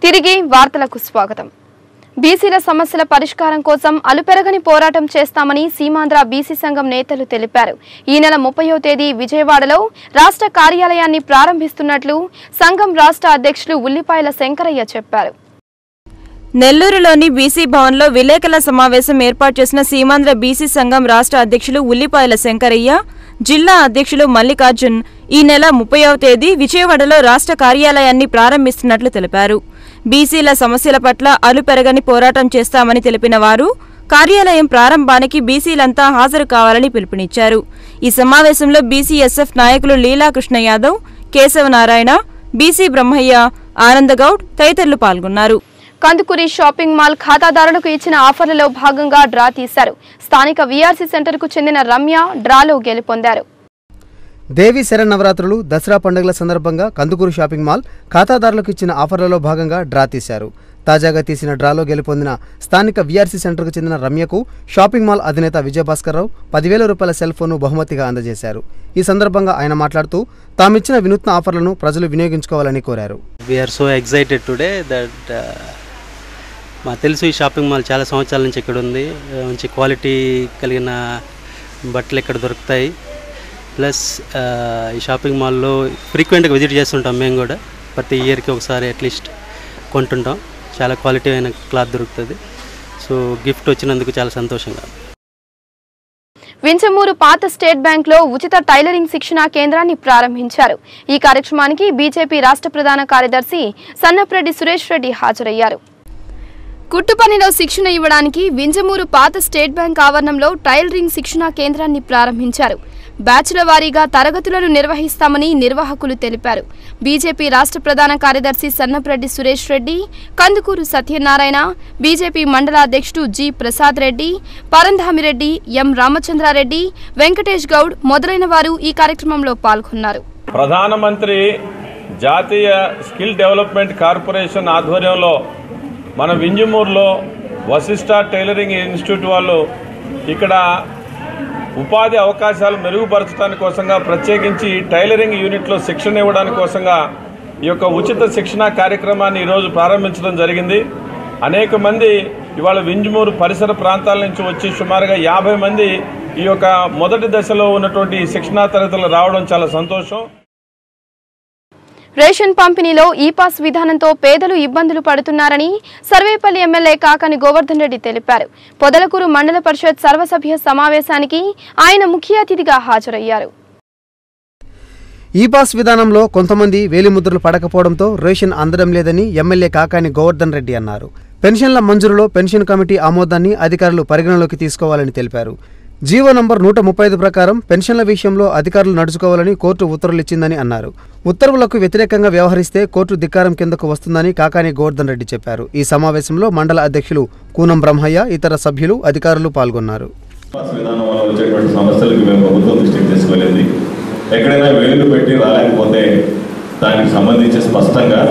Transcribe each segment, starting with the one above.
తిరిగి వార్తలకు స్వాగతం. బీసీల సమస్యల పరిష్కారం కోసం అలుపెరగని పోరాటం చేస్తామని సీమాంధ్ర బీసీ సంఘం నేతలు తెలిపారు. ఈ నెల 30వ తేదీ విజయవాడలో రాష్ట్ర కార్యాలయాన్ని ప్రారంభిస్తున్నట్లు సంఘం రాష్ట్ర అధ్యక్షులు ఉల్లిపాయల శంకరయ్య చెప్పారు. నెల్లూరులోని బీసీ భవన్లో విలేకరుల సమావేశం ఏర్పాటు చేసిన సీమాంధ్ర బీసీ సంఘం రాష్ట్ర అధ్యక్షులు ఉల్లిపాయల శంకరయ్య, జిల్లా అధ్యక్షులు మల్లికార్జున్ ఈ నెల 30వ తేదీ విజయవాడలో రాష్ట్ర కార్యాలయాన్ని ప్రారంభిస్తున్నట్లు తెలిపారు. బీసీల సమస్యల పట్ల అలుపెరగని పోరాటం చేస్తామని తెలిపిన వారు కార్యాలయం ప్రారంభానికి బీసీలంతా హాజరు కావాలని పిలుపునిచ్చారు. ఈ సమావేశంలో బీసీఎస్ఎఫ్ నాయకులు లీలాకృష్ణ యాదవ్, కేశవనారాయణ, బీసీ బ్రహ్మయ్య, ఆనందగౌడ్ తదితరులు పాల్గొన్నారు. కందుకూరి షాపింగ్ మాల్ ఖాతాదారులకు ఇచ్చిన ఆఫర్లలో భాగంగా డ్రా తీశారు. స్థానిక వీఆర్సీ సెంటర్కు చెందిన రమ్య డ్రాలో గెలుపొందారు. దేవి శరన్నవరాత్రులు, దసరా పండుగల సందర్భంగా కందుకూరు షాపింగ్ మాల్ ఖాతాదారులకు ఇచ్చిన ఆఫర్లలో భాగంగా డ్రా తీశారు. తాజాగా తీసిన డ్రాలో గెలుపొందిన స్థానిక వీఆర్సీ సెంటర్కు చెందిన రమ్యకు షాపింగ్ మాల్ అధినేత విజయభాస్కర్రావు 10,000 రూపాయల సెల్ ఫోన్ను బహుమతిగా అందజేశారు. ఈ సందర్భంగా ఆయన మాట్లాడుతూ తామిచ్చిన వినూత్న ఆఫర్లను ప్రజలు వినియోగించుకోవాలని కోరారు. మాకు తెలుసు ఈ షాపింగ్ మాల్ చాలా సంవత్సరాల నుంచి ఇక్కడ ఉంది. మంచి క్వాలిటీ కలిగిన బట్టలు ఇక్కడ దొరుకుతాయి. ప్లస్ ఈ షాపింగ్ మాల్లో ఫ్రీక్వెంట్గా విజిట్ చేస్తుంటాం. మేము కూడా ప్రతి ఇయర్కి ఒకసారి అట్లీస్ట్ కొంటుంటాం. చాలా క్వాలిటీ అయిన క్లాత్ దొరుకుతుంది. సో గిఫ్ట్ వచ్చినందుకు చాలా సంతోషంగా. వింజమూరు పాత స్టేట్ బ్యాంక్లో ఉచిత టైలరింగ్ శిక్షణా కేంద్రాన్ని ప్రారంభించారు. ఈ కార్యక్రమానికి బీజేపీ రాష్ట్ర ప్రధాన కార్యదర్శి సన్నప్రెడ్డి సురేష్ రెడ్డి హాజరయ్యారు. కుట్టు పనిలో శిక్షణ ఇవ్వడానికి వింజమూరు పాత స్టేట్ బ్యాంక్ ఆవరణంలో టైలరింగ్ శిక్షణా కేంద్రాన్ని ప్రారంభించారు. బ్యాచ్ల వారీగా తరగతులను నిర్వహిస్తామని నిర్వాహకులు తెలిపారు. బీజేపీ రాష్ట్ర ప్రధాన కార్యదర్శి సన్నప్రెడ్డి సురేష్ రెడ్డి, కందుకూరు సత్యనారాయణ, బీజేపీ మండల అధ్యక్షుడు జి ప్రసాద్ రెడ్డి, పరంధామిరెడ్డి, ఎం రామచంద్రారెడ్డి, వెంకటేష్ గౌడ్ మొదలైన వారు ఈ కార్యక్రమంలో పాల్గొన్నారు. ప్రధానమంత్రి జాతీయ స్కిల్ డెవలప్మెంట్ కార్పొరేషన్ ఆధ్వర్యంలో మన వింజమూరులో వశిష్ఠ టైలరింగ్ ఇన్స్టిట్యూట్ వాళ్ళు ఇక్కడ ఉపాధి అవకాశాలు మెరుగుపరచడానికి కోసంగా ప్రత్యేకించి టైలరింగ్ యూనిట్లో శిక్షణ ఇవ్వడానికి కోసంగా ఈ యొక్క ఉచిత శిక్షణ కార్యక్రమాన్ని ఈరోజు ప్రారంభించడం జరిగింది. అనేక మంది ఇవాళ వింజమూరు పరిసర ప్రాంతాల నుంచి వచ్చి సుమారుగా 50 మంది ఈ యొక్క మొదటి దశలో ఉన్నటువంటి శిక్షణా తరగతులు రావడం చాలా సంతోషం. రేషన్ పంపిణీలో ఈ-పాస్ విధానంతో పేదలు ఇబ్బందులు పడుతున్నారని సర్వేపల్లి ఎమ్మెల్యే కాకాని గోవర్ధన్ రెడ్డి తెలిపారు. పొదలకూరు మండల పరిషత్ సర్వసభ్య సమావేశానికి ఆయన ముఖ్య అతిథిగా హాజరయ్యారు. ఈ-పాస్ విధానంలో కొంతమంది వేలిముద్రలు పడకపోవడంతో రేషన్ అందడం లేదని ఎమ్మెల్యే కాకాని గోవర్ధన్ రెడ్డి అన్నారు. పెన్షన్ల మంజూరులో పెన్షన్ కమిటీ ఆమోదాన్ని అధికారులు పరిగణలోకి తీసుకోవాలని తెలిపారు. జీవో నంబర్ 135 ప్రకారం పెన్షన్ల విషయంలో అధికారులు నడుచుకోవాలని కోర్టు ఉత్తర్వులు ఇచ్చిందని అన్నారు. ఉత్తర్వులకు వ్యతిరేకంగా వ్యవహరిస్తే కోర్టు ధిక్కారం కిందకు వస్తుందని కాకాని గోవర్ధన్ రెడ్డి చెప్పారు. ఈ సమావేశంలో మండల అధ్యక్షులు కూనం బ్రహ్మయ్య, ఇతర సభ్యులు, అధికారులు పాల్గొన్నారు. ఎక్కడైనా వేలు పెట్టి రాలేకపోతే దానికి సంబంధించి స్పష్టంగా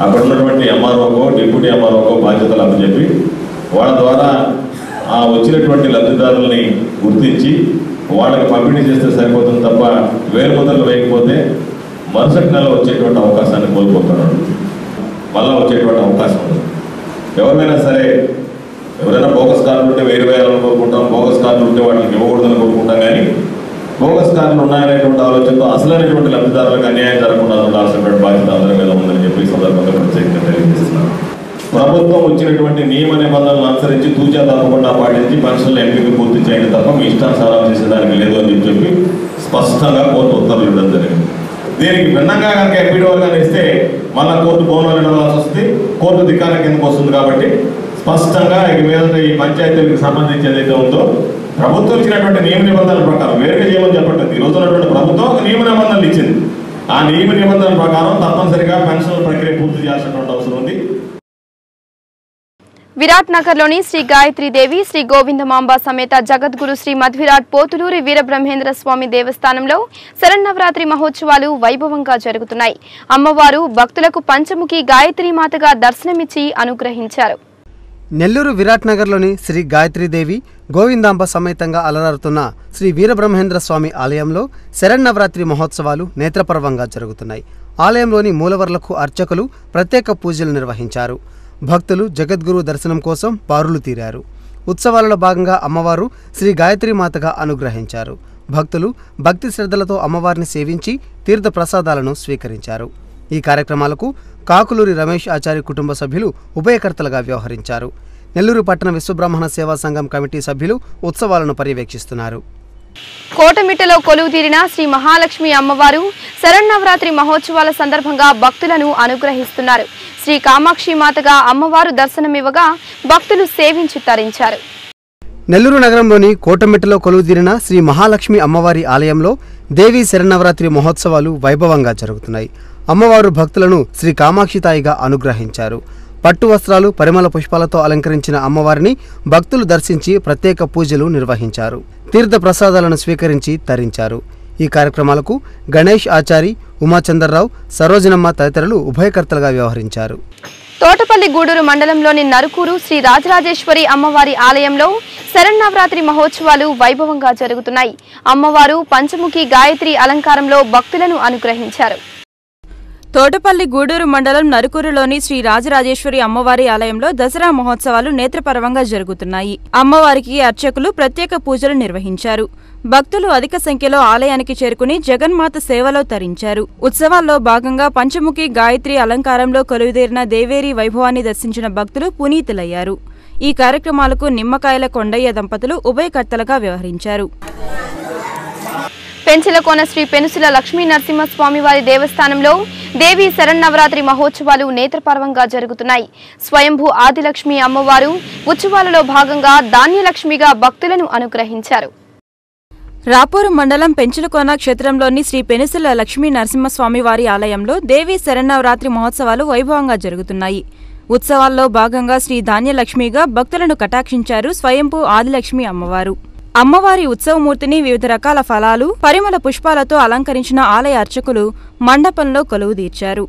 అక్కడ ఉన్నటువంటి ఎంఆర్ఓకో డిప్యూటీ ఎంఆర్ఓకో బాధ్యతలు అప్పచెప్పి వాళ్ళ ద్వారా ఆ వచ్చినటువంటి లబ్ధిదారులని గుర్తించి వాళ్ళకి పంపిణీ చేస్తే సరిపోతుంది తప్ప వేలుముద్రలు వేయకపోతే మరుసటి నెల వచ్చేటువంటి అవకాశాన్ని కోల్పోతున్నాడు. మళ్ళీ వచ్చేటువంటి అవకాశం ఉంది. ఎవరైనా సరే ఎవరైనా బోగస్ కార్డులు ఉంటే వేయాలని కోరుకుంటాం, బోగస్ కార్డులు ఉంటే వాటికి ఇవ్వకూడదని కోరుకుంటాం. కానీ బోగస్ కార్డులు ఉన్నాయనేటువంటి ఆలోచనతో అసలైనటువంటి లబ్ధిదారులకు అన్యాయం జరగకుండా ఉండాల్సినటువంటి బాధ్యత అందరి మీద ఉందని చెప్పి సందర్భంగా ప్రత్యేకంగా తెలియజేస్తున్నాను. ప్రభుత్వం వచ్చినటువంటి నియమ నిబంధనలను అనుసరించి తూచా తప్పకుండా పాటించి పెన్షన్ల ఎంపిక పూర్తి చేయండి తప్ప మీ ఇష్టానుసారం చేసేదానికి లేదు అని చెప్పి స్పష్టంగా కోర్టు ఉత్తర్వులు ఇవ్వడం జరిగింది. దీనికి భిన్నంగా కనుక ఎంపీడీ వర్గాన్ని ఇస్తే మళ్ళా కోర్టు భవనాలు ఇవ్వాల్సి వస్తుంది, కోర్టు ధిక్కారం కిందకు వస్తుంది. కాబట్టి స్పష్టంగా ఇక మీద ఈ పంచాయతీలకు సంబంధించి ఏదైతే ఉందో ప్రభుత్వం ఇచ్చినటువంటి నియమ నిబంధనల ప్రకారం వేరుగా చేయమని చెప్పట్లేదు. ఈ రోజు ఉన్నటువంటి ప్రభుత్వం ఒక నియమ నిబంధనలు ఇచ్చింది. ఆ నియమ నిబంధనల ప్రకారం తప్పనిసరిగా పెన్షన్ల ప్రక్రియ పూర్తి చేయాల్సినటువంటి అవసరం ఉంది. విరాట్ నగర్లోని శ్రీ గాయత్రీదేవి, శ్రీ గోవిందమాంబ సమేత జగద్గురు శ్రీ మధ్విరాట్ పోతులూరి వీరబ్రహ్మేంద్ర స్వామి దేవస్థానంలో శరన్నవరాత్రి మహోత్సవాలు వైభవంగా జరుగుతున్నాయి. అమ్మవారు భక్తులకు పంచముఖి గాయత్రీమాతగా దర్శనమిచ్చి అనుగ్రహించారు. నెల్లూరు విరాట్ నగర్లోని శ్రీ గాయత్రీదేవి, గోవిందాంబ సమేతంగా అలరారుతున్న శ్రీ వీరబ్రహ్మేంద్ర స్వామి ఆలయంలో శరన్నవరాత్రి మహోత్సవాలు నేత్రపర్వంగా జరుగుతున్నాయి. ఆలయంలోని మూలవర్లకు అర్చకులు ప్రత్యేక పూజలు నిర్వహించారు. భక్తులు జగద్గురు దర్శనం కోసం బారులు తీరారు. ఉత్సవాలలో భాగంగా అమ్మవారు శ్రీ గాయత్రీమాతగా అనుగ్రహించారు. భక్తులు భక్తి శ్రద్ధలతో అమ్మవారిని సేవించి తీర్థ ప్రసాదాలను స్వీకరించారు. ఈ కార్యక్రమాలకు కాకులూరి రమేష్ ఆచారి కుటుంబ సభ్యులు ఉభయకర్తలుగా వ్యవహరించారు. నెల్లూరు పట్టణ విశ్వబ్రాహ్మణ సేవా సంఘం కమిటీ సభ్యులు ఉత్సవాలను పర్యవేక్షిస్తున్నారు. కోటమిట్టలో కొలువుదీరిన శ్రీ మహాలక్ష్మి అమ్మవారు శరన్నవరాత్రి మహోత్సవాల సందర్భంగా భక్తులను అనుగ్రహిస్తున్నారు. శ్రీ కామాక్షి మాతగా అమ్మవారు దర్శనమివ్వగా భక్తులు సేవించి తరించారు. నెల్లూరు నగరంలోని కోటమిట్టలో కొలువుదీరిన శ్రీ మహాలక్ష్మి అమ్మవారి ఆలయంలో దేవీ శరన్నవరాత్రి మహోత్సవాలు వైభవంగా జరుగుతున్నాయి. అమ్మవారు భక్తులను శ్రీ కామాక్షి తాయిగా అనుగ్రహించారు. పట్టు వస్త్రాలు, పరిమళ పుష్పాలతో అలంకరించిన అమ్మవారిని భక్తులు దర్శించి ప్రత్యేక పూజలు నిర్వహించారు. తీర్థ ప్రసాదాలను స్వీకరించి తరించారు. ఈ కార్యక్రమాలకు గణేష్ ఆచారి, ఉమాచందర్రావు, సరోజనమ్మ తదితరులు ఉభయకర్తలుగా వ్యవహరించారు. తోటపల్లి గూడూరు మండలంలోని నరుకూరు శ్రీ రాజరాజేశ్వరి అమ్మవారి ఆలయంలో శరన్నవరాత్రి మహోత్సవాలు వైభవంగా జరుగుతున్నాయి. అమ్మవారు పంచముఖి గాయత్రి అలంకారంలో భక్తులను అనుగ్రహించారు. తోటపల్లి గూడూరు మండలం నరుకూరులోని శ్రీ రాజరాజేశ్వరి అమ్మవారి ఆలయంలో దసరా మహోత్సవాలు నేత్రపర్వంగా జరుగుతున్నాయి. అమ్మవారికి అర్చకులు ప్రత్యేక పూజలు నిర్వహించారు. భక్తులు అధిక సంఖ్యలో ఆలయానికి చేరుకుని జగన్మాత సేవలో తరించారు. ఉత్సవాల్లో భాగంగా పంచముఖి గాయత్రి అలంకారంలో కొలువుదీరిన దేవేరి వైభవాన్ని దర్శించిన భక్తులు పునీతులయ్యారు. ఈ కార్యక్రమాలకు నిమ్మకాయల కొండయ్య దంపతులు ఉభయకర్తలుగా వ్యవహరించారు. పెంచలకోన శ్రీ పెనుసుల లక్ష్మీ నరసింహస్వామివారి దేవస్థానంలో దేవీ శరన్నవరాత్రి మహోత్సవాలు నేత్రపర్వంగా జరుగుతున్నాయి. స్వయంభూ ఆదిలక్ష్మి అమ్మవారు ఉత్సవాలలో భాగంగా ధాన్యలక్ష్మిగా భక్తులను అనుగ్రహించారు. రాపూరు మండలం పెంచలకోన క్షేత్రంలోని శ్రీ పెనుసుల లక్ష్మీ నరసింహస్వామివారి ఆలయంలో దేవీ శరన్నవరాత్రి మహోత్సవాలు వైభవంగా జరుగుతున్నాయి. ఉత్సవాల్లో భాగంగా శ్రీ ధాన్యలక్ష్మిగా భక్తులను కటాక్షించారు స్వయంభూ ఆదిలక్ష్మి అమ్మవారు. అమ్మవారి ఉత్సవమూర్తిని వివిధ రకాల ఫలాలు, పరిమళ పుష్పాలతో అలంకరించిన ఆలయ అర్చకులు మండపంలో కొలువుదీర్చారు.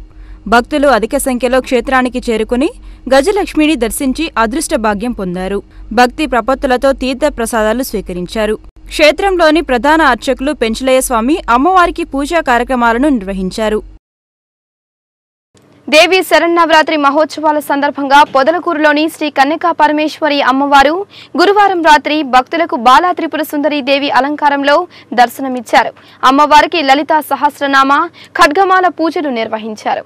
భక్తులు అధిక సంఖ్యలో క్షేత్రానికి చేరుకుని గజలక్ష్మిని దర్శించి అదృష్ట భాగ్యం పొందారు. భక్తి ప్రపత్తులతో తీర్థ ప్రసాదాలు స్వీకరించారు. క్షేత్రంలోని ప్రధాన అర్చకులు పెంచలయ్య స్వామి అమ్మవారికి పూజా కార్యక్రమాలను నిర్వహించారు. దేవీ శరన్నవరాత్రి మహోత్సవాల సందర్భంగా పొదలకూరులోని శ్రీ కన్యకా పరమేశ్వరి అమ్మవారు గురువారం రాత్రి భక్తులకు బాలా త్రిపుర సుందరి దేవి అలంకారంలో దర్శనమిచ్చారు. అమ్మవారికి లలితా సహస్రనామ, ఖడ్గమాల పూజలు నిర్వహించారు.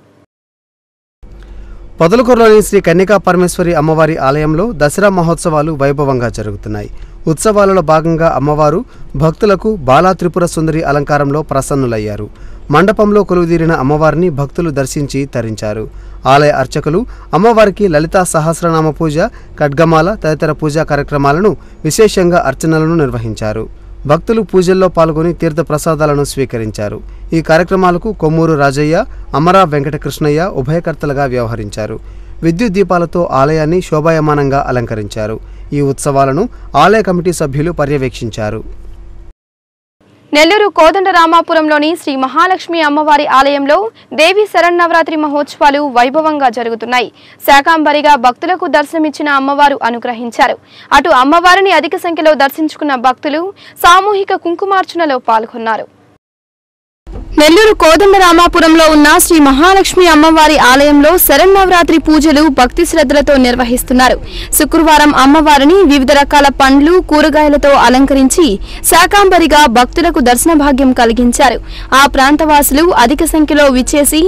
పొదలకూరులోని శ్రీ కన్యకా పరమేశ్వరి అమ్మవారి ఆలయంలో దసరా మహోత్సవాలు వైభవంగా జరుగుతున్నాయి. ఉత్సవాలలో భాగంగా అమ్మవారు భక్తులకు బాలా త్రిపుర సుందరి అలంకారంలో ప్రసన్నులయ్యారు. మండపంలో కొలువుదీరిన అమ్మవారిని భక్తులు దర్శించి తరించారు. ఆలయ అర్చకులు అమ్మవారికి లలితా సహస్రనామ పూజ, ఖడ్గమాల తదితర పూజా కార్యక్రమాలను విశేషంగా అర్చనలను నిర్వహించారు. భక్తులు పూజల్లో పాల్గొని తీర్థ ప్రసాదాలను స్వీకరించారు. ఈ కార్యక్రమాలకు కొమ్మూరు రాజయ్య, అమరా వెంకటకృష్ణయ్య ఉభయకర్తలుగా వ్యవహరించారు. విద్యుత్ దీపాలతో ఆలయాన్ని శోభాయమానంగా అలంకరించారు. ఈ ఉత్సవాలను ఆలయ కమిటీ సభ్యులు పర్యవేక్షించారు. నెల్లూరు కోదండరామాపురంలోని శ్రీ మహాలక్ష్మి అమ్మవారి ఆలయంలో దేవీ శరన్నవరాత్రి మహోత్సవాలు వైభవంగా జరుగుతున్నాయి. శాకాంబరిగా భక్తులకు దర్శనమిచ్చిన అమ్మవారు అనుగ్రహించారు. అటు అమ్మవారిని అధిక సంఖ్యలో దర్శించుకున్న భక్తులు సామూహిక కుంకుమార్చనలో పాల్గొన్నారు. నెల్లూరు కోదండరామాపురంలో ఉన్న శ్రీ మహాలక్ష్మి అమ్మవారి ఆలయంలో శరన్నవరాత్రి పూజలు భక్తి శ్రద్ధలతో నిర్వహిస్తున్నారు. శుక్రవారం అమ్మవారిని వివిధ రకాల పండ్లు, కూరగాయలతో అలంకరించి శాకాంబరిగా భక్తులకు దర్శన భాగ్యం కలిగించారు. ఆ ప్రాంతవాసులు అధిక సంఖ్యలో విచ్చేసి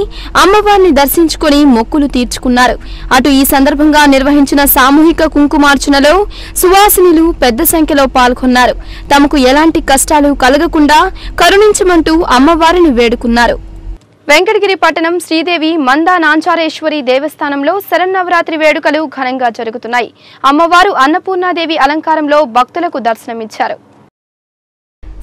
అమ్మవారిని దర్శించుకుని మొక్కులు తీర్చుకున్నారు. అటు ఈ సందర్భంగా నిర్వహించిన సామూహిక కుంకుమార్చనలో సువాసినులు పెద్ద సంఖ్యలో పాల్గొన్నారు. తమకు ఎలాంటి కష్టాలు కలగకుండా కరుణించమంటూ అమ్మవారిని వేడుకున్నారు. వెంకటగిరి పట్టణం శ్రీదేవి మందా నాంచారేశ్వరి దేవస్థానంలో శరన్నవరాత్రి వేడుకలు ఘనంగా జరుగుతున్నాయి. అమ్మవారు అన్నపూర్ణాదేవి అలంకారంలో భక్తులకు దర్శనమిచ్చారు.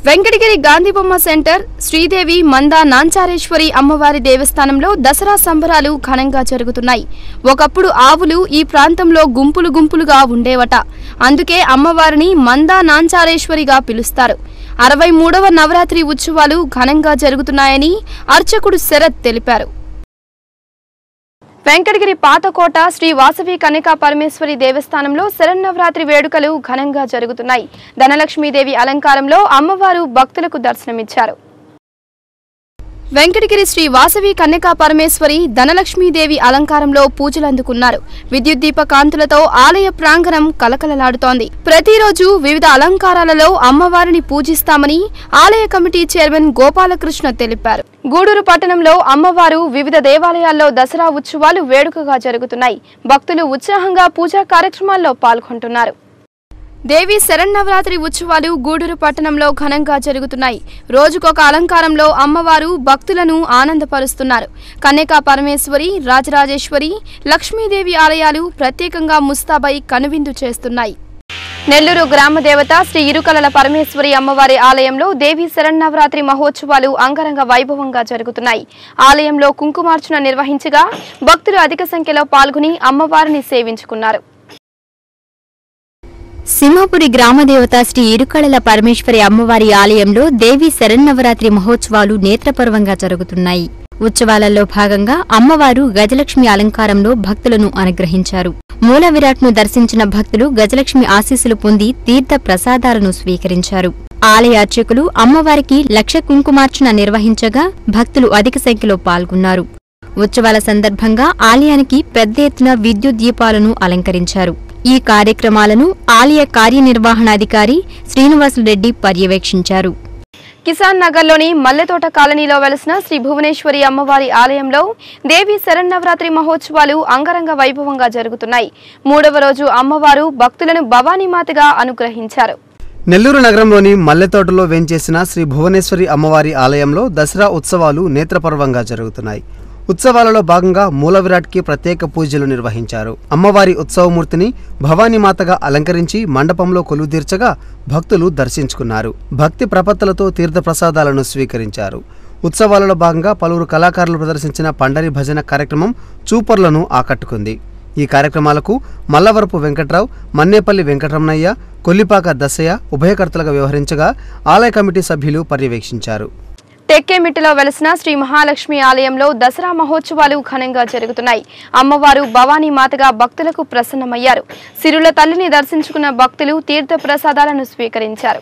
వెంకటగిరి గాంధీబొమ్మ సెంటర్ శ్రీదేవి మందా నాంచారేశ్వరి అమ్మవారి దేవస్థానంలో దసరా సంబరాలు ఘనంగా జరుగుతున్నాయి. ఒకప్పుడు ఆవులు ఈ ప్రాంతంలో గుంపులు గుంపులుగా ఉండేవట. అందుకే అమ్మవారిని మందా నాంచారేశ్వరిగా పిలుస్తారు. 63వ నవరాత్రి ఉత్సవాలు ఘనంగా జరుగుతున్నాయని అర్చకుడు శరత్ తెలిపారు. వెంకటగిరి పాతకోట శ్రీ వాసవి కన్యకా పరమేశ్వరి దేవస్థానంలో శరన్నవరాత్రి వేడుకలు ఘనంగా జరుగుతున్నాయి. ధనలక్ష్మీదేవి అలంకారంలో అమ్మవారు భక్తులకు దర్శనమిచ్చారు. వెంకటగిరి శ్రీ వాసవి కన్యకా పరమేశ్వరి ధనలక్ష్మీదేవి అలంకారంలో పూజలందుకున్నారు. విద్యుత్ దీప కాంతులతో ఆలయ ప్రాంగణం కలకలలాడుతోంది. ప్రతిరోజు వివిధ అలంకారాలలో అమ్మవారిని పూజిస్తామని ఆలయ కమిటీ చైర్మన్ గోపాలకృష్ణ తెలిపారు. గూడూరు పట్టణంలో అమ్మవారు వివిధ దేవాలయాల్లో దసరా ఉత్సవాలు వేడుకగా జరుగుతున్నాయి. భక్తులు ఉత్సాహంగా పూజా కార్యక్రమాల్లో పాల్గొంటున్నారు. దేవి శరన్నవరాత్రి ఉత్సవాలు గూడూరు పట్టణంలో ఘనంగా జరుగుతున్నాయి. రోజుకొక అలంకారంలో అమ్మవారు భక్తులను ఆనందపరుస్తున్నారు. కన్యకా పరమేశ్వరి, రాజరాజేశ్వరి, లక్ష్మీదేవి ఆలయాలు ప్రత్యేకంగా ముస్తాబై కనువిందు చేస్తున్నాయి. నెల్లూరు గ్రామ దేవత శ్రీ ఇరుకలల పరమేశ్వరి అమ్మవారి ఆలయంలో దేవి శరన్నవరాత్రి మహోత్సవాలు అంగరంగ వైభవంగా జరుగుతున్నాయి. ఆలయంలో కుంకుమార్చన నిర్వహించగా భక్తులు అధిక సంఖ్యలో పాల్గొని అమ్మవారిని సేవించుకున్నారు. సింహపురి గ్రామదేవత శ్రీ ఇరుకళల పరమేశ్వరి అమ్మవారి ఆలయంలో దేవి శరన్నవరాత్రి మహోత్సవాలు నేత్రపర్వంగా జరుగుతున్నాయి. ఉత్సవాలలో భాగంగా అమ్మవారు గజలక్ష్మి అలంకారంలో భక్తులను అనుగ్రహించారు. మూల విరాట్ను దర్శించిన భక్తులు గజలక్ష్మి ఆశీస్సులు పొంది తీర్థ ప్రసాదాలను స్వీకరించారు. ఆలయ అర్చకులు అమ్మవారికి లక్ష కుంకుమార్చన నిర్వహించగా భక్తులు అధిక సంఖ్యలో పాల్గొన్నారు. ఉత్సవాల సందర్భంగా ఆలయానికి పెద్ద ఎత్తున విద్యుత్ దీపాలను అలంకరించారు. ఈ కార్యక్రమాలను ఆలయ కార్యనిర్వహణాధికారి శ్రీనివాసులరెడ్డి పర్యవేక్షించారు. కిసాన్ నగర్లోని మల్లెతోట కాలనీలో వెలసిన శ్రీ భువనేశ్వరి అమ్మవారి ఆలయంలో దేవి శరన్నవరాత్రి మహోత్సవాలు అంగరంగ వైభవంగా జరుగుతున్నాయి. 3వ రోజు అమ్మవారు భక్తులను భవానీమాతగా అనుగ్రహించారు. నెల్లూరు నగరంలోని మల్లెతోటలో వేంచేసిన శ్రీ భువనేశ్వరి అమ్మవారి ఆలయంలో దసరా ఉత్సవాలు నేత్రపర్వంగా జరుగుతున్నాయి. ఉత్సవాలలో భాగంగా మూల విరాట్కి ప్రత్యేక పూజలు నిర్వహించారు. అమ్మవారి ఉత్సవమూర్తిని భవానీమాతగా అలంకరించి మండపంలో కొలువుదీర్చగా భక్తులు దర్శించుకున్నారు. భక్తి ప్రపత్తులతో తీర్థప్రసాదాలను స్వీకరించారు. ఉత్సవాలలో భాగంగా పలువురు కళాకారులు ప్రదర్శించిన పండరి భజన కార్యక్రమం చూపర్లను ఆకట్టుకుంది. ఈ కార్యక్రమాలకు మల్లవరపు వెంకట్రావు, మన్నేపల్లి వెంకటరమణయ్య, కొల్లిపాక దశయ్య ఉభయకర్తలుగా వ్యవహరించగా ఆలయ కమిటీ సభ్యులు పర్యవేక్షించారు. టెక్కేమిట్టలో వెలసిన శ్రీ మహాలక్ష్మి ఆలయంలో దసరా మహోత్సవాలు ఘనంగా జరుగుతున్నాయి. అమ్మవారు భవానీ మాతగా భక్తులకు ప్రసన్నమయ్యారు. సిరుల తల్లిని దర్శించుకున్న భక్తులు తీర్థ ప్రసాదాలను స్వీకరించారు.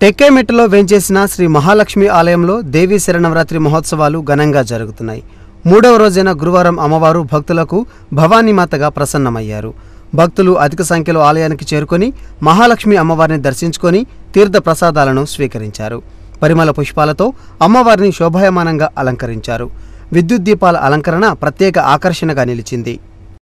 టెక్కేమిట్టలో వేంచేసిన శ్రీ మహాలక్ష్మి ఆలయంలో దేవీ శరన్నవరాత్రి మహోత్సవాలు ఘనంగా జరుగుతున్నాయి. 3వ రోజైన గురువారం అమ్మవారు భక్తులకు భవానీమాతగా ప్రసన్నమయ్యారు. భక్తులు అధిక సంఖ్యలో ఆలయానికి చేరుకొని మహాలక్ష్మి అమ్మవారిని దర్శించుకొని తీర్థ ప్రసాదాలను స్వీకరించారు. పరిమళ పుష్పాలతో అమ్మవారిని శోభాయమానంగా అలంకరించారు. విద్యుత్ దీపాల అలంకరణ ప్రత్యేక ఆకర్షణగా నిలిచింది.